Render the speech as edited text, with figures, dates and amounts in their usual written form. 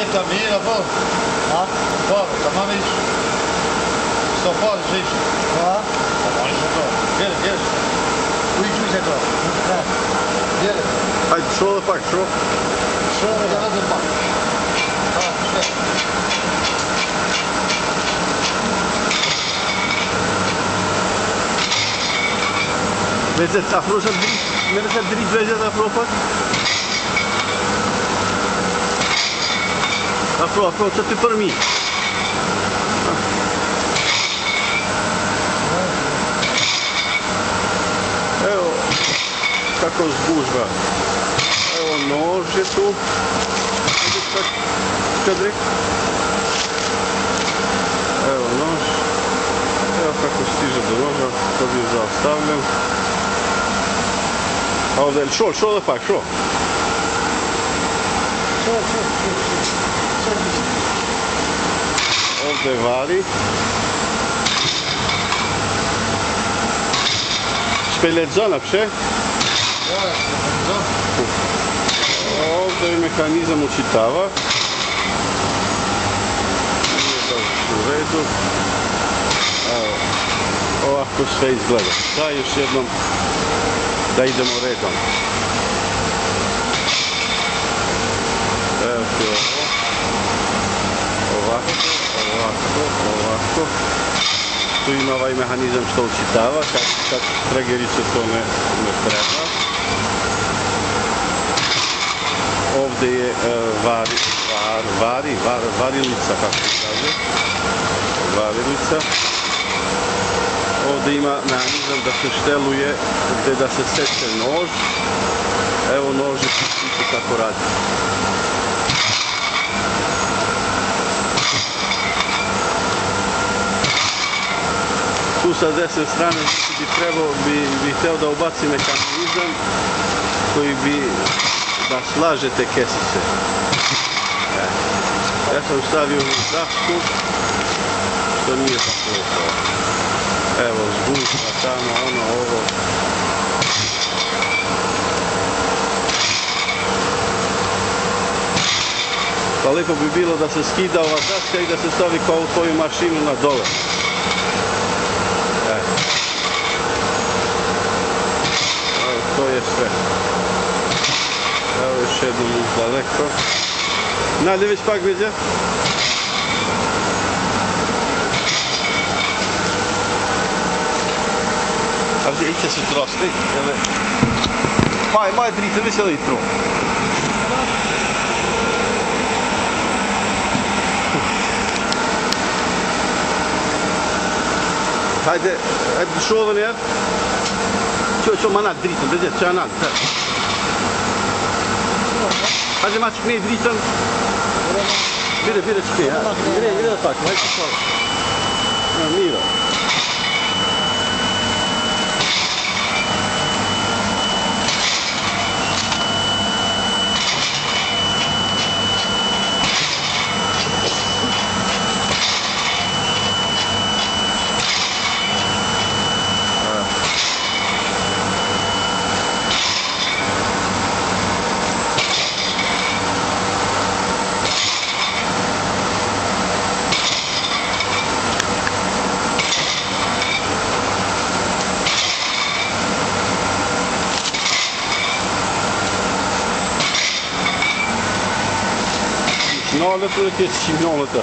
Eita, mira, pô. Ja. Pô, tamo nisso. Só pode, gente. Ja. Tamo nisso, pô. Gel. Uite, to. Ja. Gel. Hajde, šo da pak, šo? Što je da ne pa? Vezet, afro să drit, merge să drit, vezet afro pak? Afro, să te permi. Evo, kako zgužva. Evo nož je tu. Vidiš tak, Čedrik? Evo nož. Evo kako stiže do noža, to bi zaustavljen. A ovdje, šo da pak, šo? Ovdje vari. Speljeđana pše? Ovdje je mehanizam učitava. Nije baš u redu. Evo, ovako sve izgleda. Da, još jednom da idemo redom. Evo ti ovo. Ovako. Tu ima ovaj mehanizam što učitava, kad tragerice to ne treba. Ovdje je varilica, kako se kaže. Varilica. Ovdje ima mehanizam da se šteluje, gdje da se seče nož. Evo nož je kako radi. Tu sa desne strane bi htio da ubaci mehanizam koji bi da slaže te kesice. Ja sam stavio u dašku, što nije tako lepo. Evo, zgužva tamo, ovo. Pa lepo bi bilo da se skida ova daska i da se stavi kao u tvoju mašinu na dole. Evo, to je sve. Evo još jednom uz daleko. Najde već pak vidje? Als je iets is het lastig. Maar 3 wissel je pro. Hajde, šo wanneer? Čo má na drietan, dit is aan. Hajde maak ik mee drietan. Weer spee, hè? Weer dat pak, weet je wel. Nou, Mira. Nou, dat is het 10 minuten.